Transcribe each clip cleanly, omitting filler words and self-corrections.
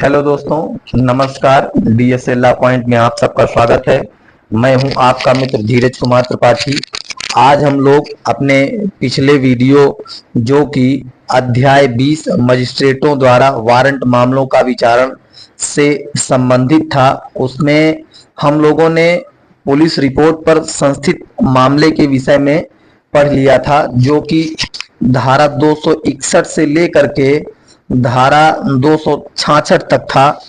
Hello दोस्तों, नमस्कार। DSL law point में आप सबका स्वागत है। मैं हूं आपका मित्र धीरज कुमार त्रिपाठी। आज हम लोग अपने पिछले वीडियो जो कि अध्याय 20 मजिस्ट्रेटों द्वारा वारंट मामलों का विचारण से संबंधित था, उसमें हम लोगों ने पुलिस रिपोर्ट पर संस्थित मामले के विषय में पढ़ लिया था, जो कि धारा 261 से लेकर के धारा 266 तक था।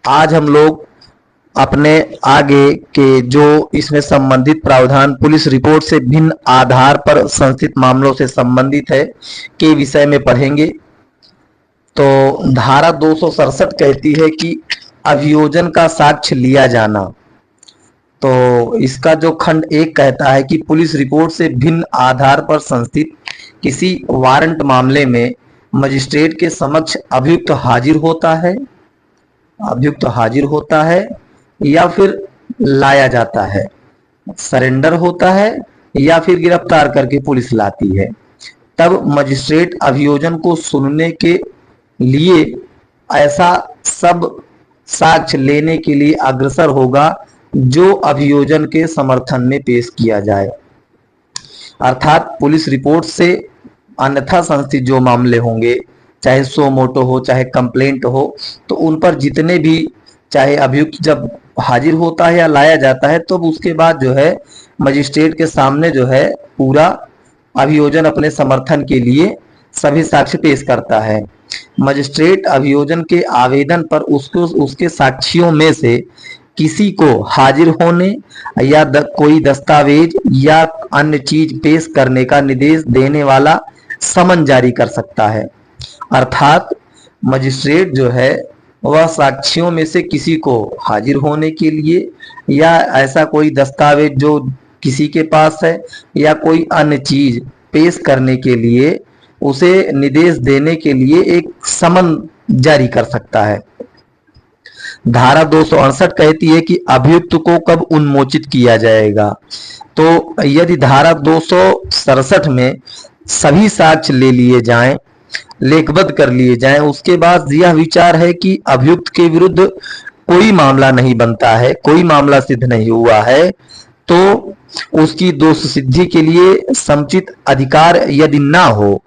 आज हम लोग अपने आगे के जो इसमें संबंधित प्रावधान पुलिस रिपोर्ट से भिन्न आधार पर संस्थित मामलों से संबंधित है के विषय में पढ़ेंगे। तो धारा 267 कहती है कि अभियोजन का साक्ष्य लिया जाना। तो इसका जो खंड 1 कहता है कि पुलिस रिपोर्ट से भिन्न आधार पर संस्थित किसी वारंट मामले में मजिस्ट्रेट के समक्ष अभियुक्त हाजिर होता है या फिर लाया जाता है, सरेंडर होता है या फिर गिरफ्तार करके पुलिस लाती है। तब मजिस्ट्रेट अभियोजन को सुनने के लिए ऐसा सब साक्ष्य लेने के लिए अग्रसर होगा जो अभियोजन के समर्थन में पेश किया जाए। अर्थात पुलिस रिपोर्ट से अन्यथा संस्थित जो मामले होंगे, चाहे सो मोटो हो चाहे कंप्लेंट हो, तो उन पर जितने भी चाहे अभियुक्त जब हाजिर होता है या लाया जाता है, तो उसके बाद जो है मजिस्ट्रेट के सामने जो है पूरा अभियोजन अपने समर्थन के लिए सभी साक्ष्य पेश करता है। मजिस्ट्रेट अभियोजन के आवेदन पर उसके साक्षियों में से किसी को हाजिर होने या कोई दस्तावेज या अन्य चीज पेश करने का निर्देश देने वाला समन जारी कर सकता है। अर्थात मजिस्ट्रेट जो है वह साक्षियों में से किसी को हाजिर होने के लिए या ऐसा कोई दस्तावेज जो किसी के पास है या कोई अन्य चीज पेश करने के लिए उसे निर्देश देने के लिए एक समन जारी कर सकता है। धारा 268 कहती है कि अभियुक्त को कब उन्मोचित किया जाएगा। तो यदि धारा 267 में सभी साक्ष्य ले लिए जाएं, लेखबद्ध कर लिए जाएं, उसके बाद यह विचार है कि अभियुक्त के विरुद्ध कोई मामला नहीं बनता है, कोई मामला सिद्ध नहीं हुआ है, तो उसकी दोष सिद्धि के लिए समुचित अधिकार यदि ना हो,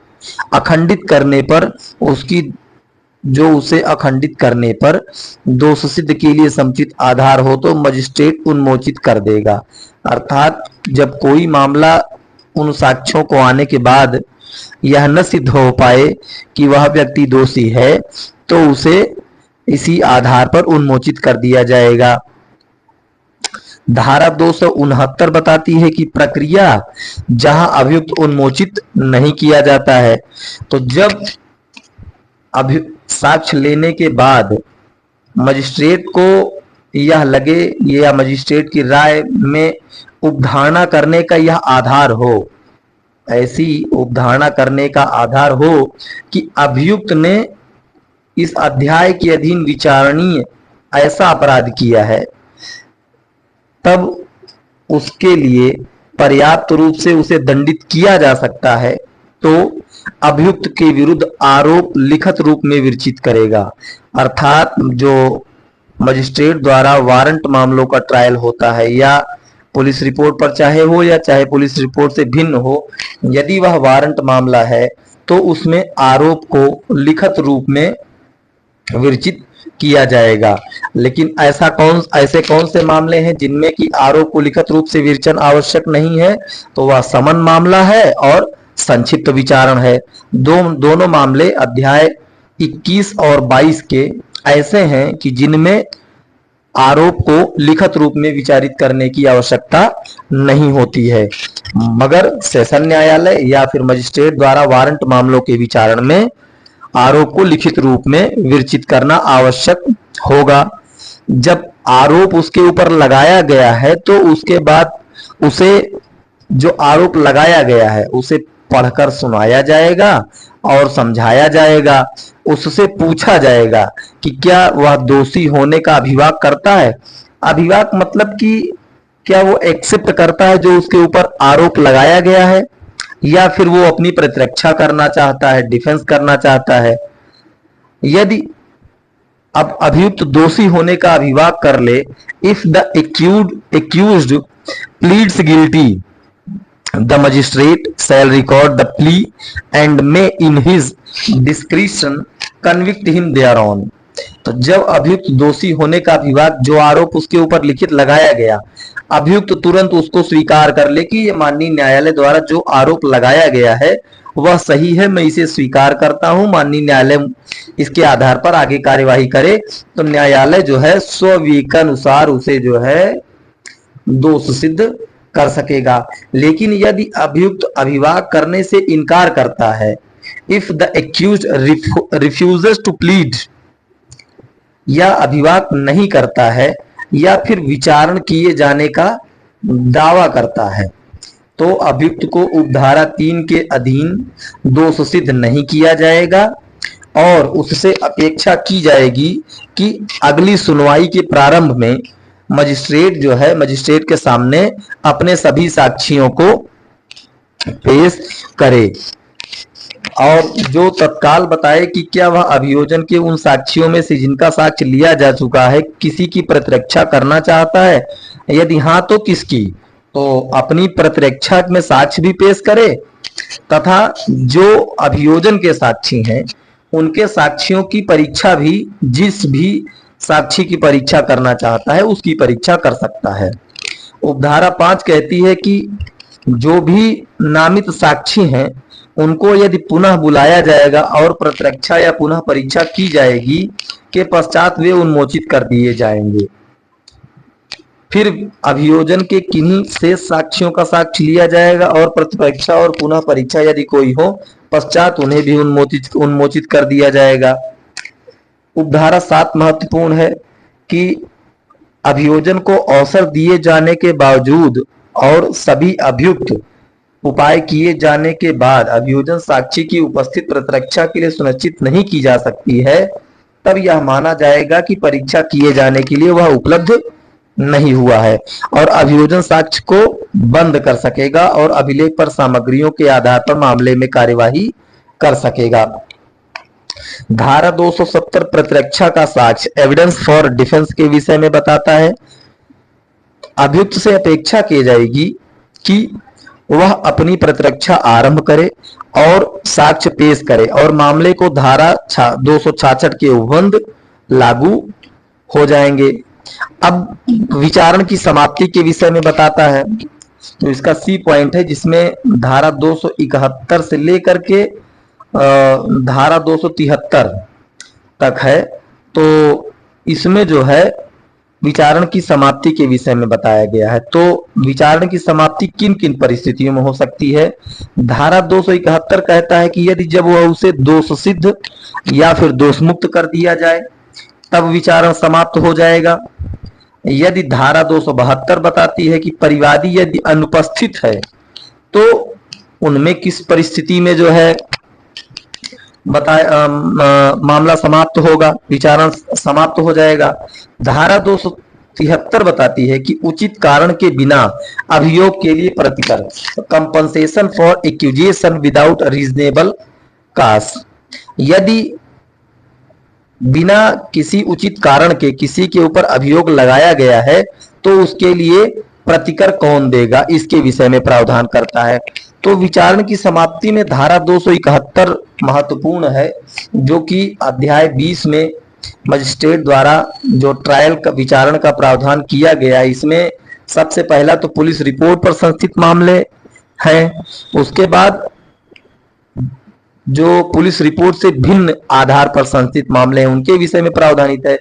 अखंडित करने पर उसकी जो उसे अखंडित करने पर दोष सिद्ध के लिए समुचित आधार हो तो मजिस्ट्रेट उन्मोचित कर देगा। अर्थात जब कोई मामला उन साक्ष्यों को आने के बाद यह न सिद्ध हो पाए कि वह व्यक्ति दोषी है, तो उसे इसी आधार पर उन्मोचित कर दिया जाएगा। धारा 269 बताती है कि प्रक्रिया जहां अभियुक्त उन्मोचित नहीं किया जाता है, तो जब साक्ष्य लेने के बाद मजिस्ट्रेट को यह लगे या मजिस्ट्रेट की राय में उपधारणा करने का यह आधार हो, ऐसी उपधारणा करने का आधार हो कि अभियुक्त ने इस अध्याय के अधीन विचारणीय ऐसा अपराध किया है, तब उसके लिए पर्याप्त रूप से उसे दंडित किया जा सकता है, तो अभियुक्त के विरुद्ध आरोप लिखित रूप में विरचित करेगा। अर्थात जो मजिस्ट्रेट द्वारा वारंट मामलों का ट्रायल होता है या पुलिस रिपोर्ट पर चाहे हो या चाहे पुलिस रिपोर्ट से भिन्न हो, यदि वह वारंट मामला है तो उसमें आरोप को लिखित रूप में विरचित किया जाएगा। लेकिन ऐसे कौन से मामले हैं जिनमें कि आरोप को लिखित रूप से विरचन आवश्यक नहीं है, तो वह समन मामला है और संक्षिप्त विचारण है। दोनों मामले अध्याय 21 और 22 के ऐसे हैं कि जिनमें आरोप को लिखित रूप में विचारित करने की आवश्यकता नहीं होती है, मगर सेशन न्यायालय या फिर मजिस्ट्रेट द्वारा वारंट मामलों के विचारण में आरोप को लिखित रूप में विरचित करना आवश्यक होगा। जब आरोप उसके ऊपर लगाया गया है तो उसके बाद उसे जो आरोप लगाया गया है उसे पढ़कर सुनाया जाएगा और समझाया जाएगा। उससे पूछा जाएगा कि क्या वह दोषी होने का अभिवाक करता है। अभिवाक मतलब कि क्या वो एक्सेप्ट करता है जो उसके ऊपर आरोप लगाया गया है, या फिर वो अपनी प्रतिरक्षा करना चाहता है, डिफेंस करना चाहता है। यदि अब अभियुक्त दोषी होने का अभिवाद कर ले, if the accused pleads guilty, the magistrate shall record the plea and may in his discretion convict him thereon। तो जब अभियुक्त दोषी होने का अभिवाद, जो आरोप उसके ऊपर लिखित लगाया गया, अभियुक्त तुरंत उसको स्वीकार कर ले कि ये माननीय न्यायालय द्वारा जो आरोप लगाया गया है वह सही है, मैं इसे स्वीकार करता हूं, माननीय न्यायालय इसके आधार पर आगे कार्यवाही करे, तो न्यायालय जो है स्वविवेकानुसार उसे जो है दोष सिद्ध कर सकेगा। लेकिन यदि अभियुक्त अभिवाद करने से इनकार करता है, if the accused refuses to plead, या अभिवाद नहीं करता है या फिर विचारण किए जाने का दावा करता है, तो अभियुक्त को उपधारा 3 के अधीन दोष सिद्ध नहीं किया जाएगा और उससे अपेक्षा की जाएगी कि अगली सुनवाई के प्रारंभ में मजिस्ट्रेट जो है, मजिस्ट्रेट के सामने अपने सभी साक्ष्यों को पेश करे और जो तत्काल बताए कि क्या वह अभियोजन के उन साक्ष्यों में से जिनका साक्ष्य लिया जा चुका है किसी की प्रतिरक्षा करना चाहता है, यदि हाँ तो किसकी, तो अपनी प्रतिरक्षा में साक्ष्य भी पेश करे तथा जो अभियोजन के साक्षी हैं उनके साक्ष्यों की परीक्षा भी, जिस भी साक्षी की परीक्षा करना चाहता है उसकी परीक्षा कर सकता है। उपधारा 5 कहती है कि जो भी नामित साक्षी हैं उनको यदि पुनः बुलाया जाएगा और प्रतिरक्षा या पुनः परीक्षा की जाएगी के पश्चात वे उन्मोचित कर दिए जाएंगे। फिर अभियोजन के किन्हीं शेष साक्ष्यों का साक्ष्य लिया जाएगा और प्रतिपरीक्षा और पुनः परीक्षा यदि कोई हो पश्चात उन्हें भी उन्मोचित कर दिया जाएगा। उपधारा 7 महत्वपूर्ण है कि अभियोजन को अवसर दिए जाने के बावजूद और सभी अभियुक्त उपाय किए जाने के बाद अभियोजन साक्षी की उपस्थित प्रतिरक्षा के लिए सुनिश्चित नहीं की जा सकती है, तब यह माना जाएगा कि परीक्षा किए जाने के लिए वह उपलब्ध नहीं हुआ है और अभियोजन साक्ष्य को बंद कर सकेगा और अभिलेख पर सामग्रियों के आधार पर मामले में कार्यवाही कर सकेगा। धारा 270 प्रतिरक्षा का साक्ष्य एविडेंस फॉर डिफेंस के विषय में बताता है। अभियुक्त से अपेक्षा की जाएगी कि वह अपनी प्रतिरक्षा आरंभ करे और साक्ष्य पेश करे और मामले को धारा 266 के उपबंध लागू हो जाएंगे। अब विचारण की समाप्ति के विषय में बताता है, तो इसका सी पॉइंट है जिसमें धारा 271 से लेकर के धारा 273 तक है। तो इसमें जो है विचारण की समाप्ति के विषय में बताया गया है। तो विचारण की समाप्ति किन किन परिस्थितियों में हो सकती है। धारा 271 कहता है कि यदि जब वह उसे दोष सिद्ध या फिर दोष मुक्त कर दिया जाए तब विचारण समाप्त हो जाएगा। यदि धारा 272 बताती है कि परिवादी यदि अनुपस्थित है तो उनमें किस परिस्थिति में जो है मामला समाप्त होगा, विचारण समाप्त हो जाएगा। धारा 273 बताती है कि उचित कारण के बिना अभियोग के लिए प्रतिकर, compensation for accusation without reasonable cause, यदि बिना किसी उचित कारण के किसी के ऊपर अभियोग लगाया गया है तो उसके लिए प्रतिकर कौन देगा, इसके विषय में प्रावधान करता है। तो विचारण की समाप्ति में धारा 271 महत्वपूर्ण है, जो कि अध्याय 20 में मजिस्ट्रेट द्वारा जो ट्रायल का विचारण का प्रावधान किया गया, इसमें सबसे पहला तो पुलिस रिपोर्ट पर संस्थित मामले हैं, उसके बाद जो पुलिस रिपोर्ट से भिन्न आधार पर संस्थित मामले हैं उनके विषय में प्रावधानित है।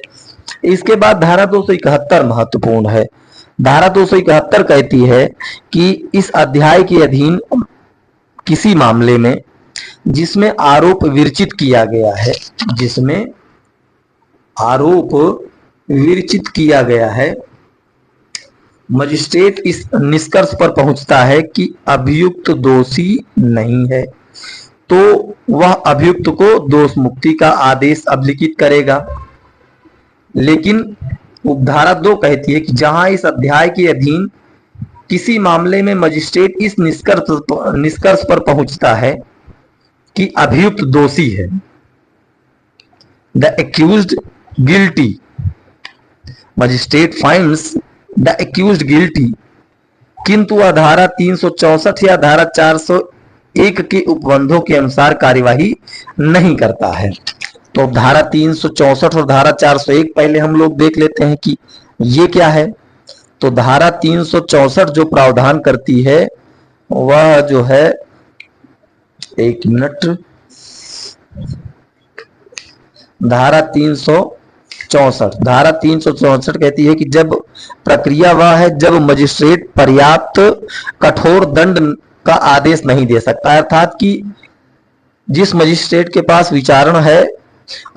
इसके बाद धारा 271 महत्वपूर्ण है। धारा 271 कहती है कि इस अध्याय के अधीन किसी मामले में जिसमें आरोप विरचित किया गया है, जिसमें आरोप विरचित किया गया है, मजिस्ट्रेट इस निष्कर्ष पर पहुंचता है कि अभियुक्त दोषी नहीं है तो वह अभियुक्त को दोष मुक्ति का आदेश अभिलिखित करेगा। लेकिन उपधारा 2 कहती है कि जहां इस अध्याय के अधीन किसी मामले में मजिस्ट्रेट इस निष्कर्ष पर पहुंचता है कि अभियुक्त दोषी है, the accused guilty, magistrate finds the accused guilty, किंतु वह धारा 364 या धारा 401 के उपबंधों के अनुसार कार्यवाही नहीं करता है। तो धारा 364 और धारा 401 पहले हम लोग देख लेते हैं कि ये क्या है। तो धारा 364 जो प्रावधान करती है वह जो है, एक मिनट, धारा 364 कहती है कि जब प्रक्रिया वह है जब मजिस्ट्रेट पर्याप्त कठोर दंड का आदेश नहीं दे सकता, अर्थात कि जिस मजिस्ट्रेट के पास विचारण है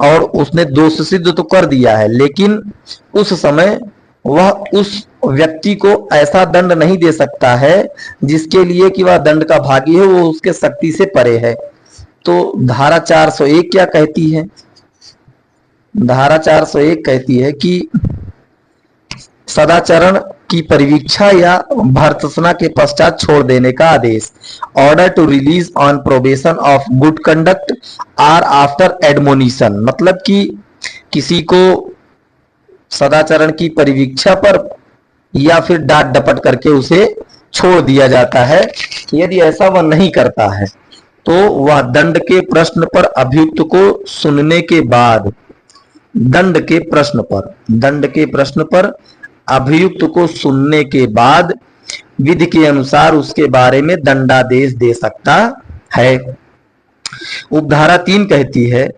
और उसने दोष सिद्ध तो कर दिया है, लेकिन उस समय वह उस व्यक्ति को ऐसा दंड नहीं दे सकता है जिसके लिए कि वह दंड का भागी है, वो उसके शक्ति से परे है। तो धारा 401 क्या कहती है? धारा 401 कहती है कि सदाचरण की परिवीक्षा या भर्त्सना के पश्चात छोड़ देने का आदेश, order to release on probation of good conduct or after admonition, मतलब कि किसी को सदाचरण की परिवीक्षा पर या फिर डांट डपट करके उसे छोड़ दिया जाता है। यदि ऐसा वह नहीं करता है तो वह दंड के प्रश्न पर अभियुक्त को सुनने के बाद, दंड के प्रश्न पर अभियुक्त को सुनने के बाद विधि के अनुसार उसके बारे में दंडादेश दे सकता है। उपधारा 3 कहती है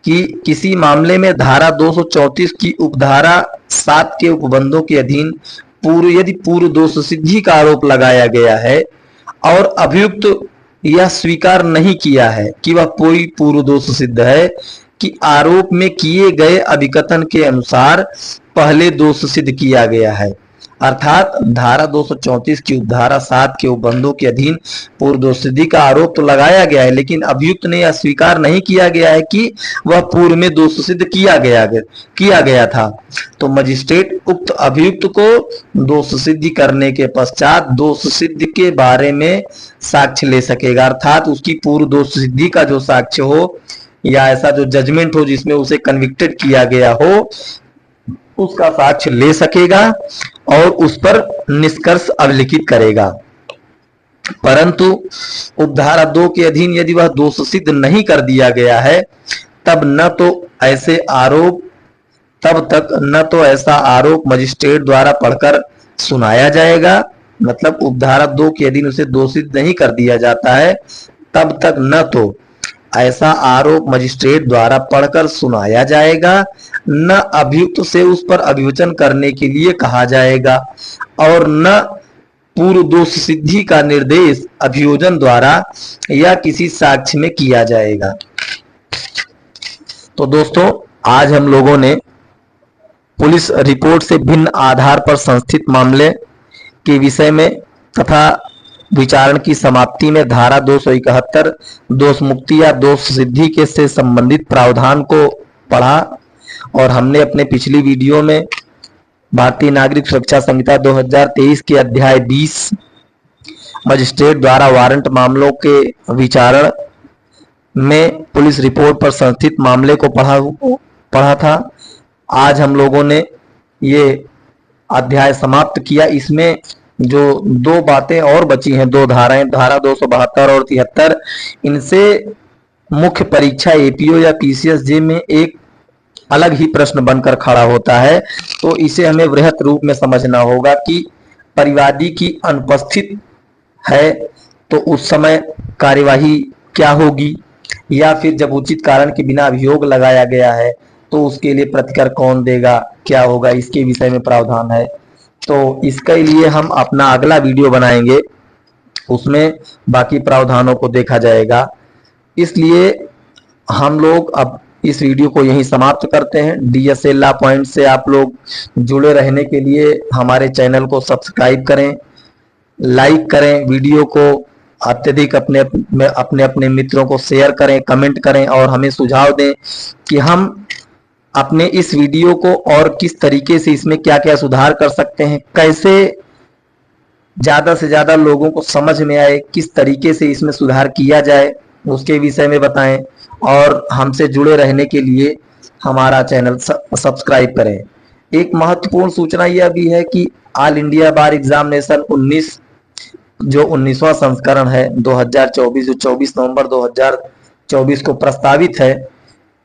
कि किसी मामले में धारा 234 की उपधारा 7 के उपबंधों के अधीन यदि पूर्व दोष सिद्धि का आरोप लगाया गया है और अभियुक्त यह स्वीकार नहीं किया है कि वह कोई पूर्व दोष सिद्ध है कि आरोप में किए गए अभिकथन के अनुसार पहले दोष सिद्ध किया गया है, अर्थात धारा 234 की उपधारा 7 के उपबंधों के अधीन पूर्व दोष सिद्धि का आरोप तो लगाया गया है, लेकिन अभियुक्त ने यह स्वीकार नहीं किया गया है कि वह पूर्व में दोष सिद्ध किया गया था। तो मजिस्ट्रेट उक्त अभियुक्त को दोष सिद्धि करने के पश्चात दोष सिद्धि के बारे में साक्ष्य ले सकेगा, अर्थात उसकी पूर्व दोष सिद्धि का जो साक्ष्य हो या ऐसा जो जजमेंट हो जिसमें उसे कन्विक्टेड किया गया हो, उसका साक्ष्य ले सकेगा और उस पर निष्कर्ष अभिलिखित करेगा। परंतु उपधारा 2 के अधीन यदि वह दोष सिद्ध नहीं कर दिया गया है तब न तो ऐसा आरोप मजिस्ट्रेट द्वारा पढ़कर सुनाया जाएगा, मतलब उपधारा 2 के अधीन उसे दोषित नहीं कर दिया जाता है तब तक न तो ऐसा आरोप मजिस्ट्रेट द्वारा पढ़कर सुनाया जाएगा, न अभियुक्त से उस पर अभिवचन करने के लिए कहा जाएगा और न पूर्व दोष सिद्धि का निर्देश अभियोजन द्वारा या किसी साक्ष्य में किया जाएगा। तो दोस्तों, आज हम लोगों ने पुलिस रिपोर्ट से भिन्न आधार पर संस्थित मामले के विषय में तथा विचारण की समाप्ति में धारा 271 दोष मुक्ति या दोष सिद्धि के से संबंधित प्रावधान को पढ़ा और हमने अपने पिछली वीडियो में भारतीय नागरिक सुरक्षा संहिता 2023 के अध्याय 20 मजिस्ट्रेट द्वारा वारंट मामलों के विचारण में पुलिस रिपोर्ट पर संस्थित मामले को पढ़ा था। आज हम लोगों ने ये अध्याय समाप्त किया। इसमें जो 2 बातें और बची हैं, 2 धाराएं, धारा 272 और 73, इनसे मुख्य परीक्षा एपीओ या पीसीएसजे में एक अलग ही प्रश्न बनकर खड़ा होता है। तो इसे हमें वृहत रूप में समझना होगा कि परिवादी की अनुपस्थित है तो उस समय कार्यवाही क्या होगी, या फिर जब उचित कारण के बिना अभियोग लगाया गया है तो उसके लिए प्रतिकर कौन देगा, क्या होगा, इसके विषय में प्रावधान है। तो इसके लिए हम अपना अगला वीडियो बनाएंगे, उसमें बाकी प्रावधानों को देखा जाएगा। इसलिए हम लोग अब इस वीडियो को यहीं समाप्त करते हैं। डीएसएल लॉ पॉइंट से आप लोग जुड़े रहने के लिए हमारे चैनल को सब्सक्राइब करें, लाइक करें, वीडियो को अत्यधिक अपने अपने मित्रों को शेयर करें, कमेंट करें और हमें सुझाव दें कि हम अपने इस वीडियो को और किस तरीके से इसमें क्या क्या सुधार कर सकते हैं, कैसे ज्यादा से ज्यादा लोगों को समझ में आए, किस तरीके से इसमें सुधार किया जाए, उसके विषय में बताएं। और हमसे जुड़े रहने के लिए हमारा चैनल सब्सक्राइब करें। एक महत्वपूर्ण सूचना यह भी है कि ऑल इंडिया बार एग्जामिनेशन 19 जो 19वां संस्करण है 2024 जो 24 नवंबर 2024 को प्रस्तावित है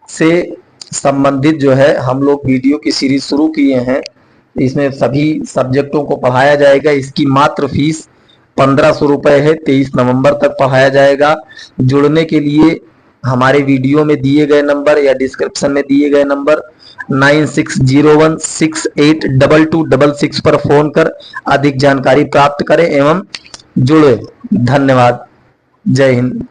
से संबंधित जो है हम लोग वीडियो की सीरीज शुरू किए हैं। इसमें सभी सब्जेक्टों को पढ़ाया जाएगा। इसकी मात्र फीस 1500 रुपए है। 23 नवंबर तक पढ़ाया जाएगा। जुड़ने के लिए हमारे वीडियो में दिए गए नंबर या डिस्क्रिप्शन में दिए गए नंबर 9601682266 पर फोन कर अधिक जानकारी प्राप्त करें एवं जुड़े। धन्यवाद। जय हिंद।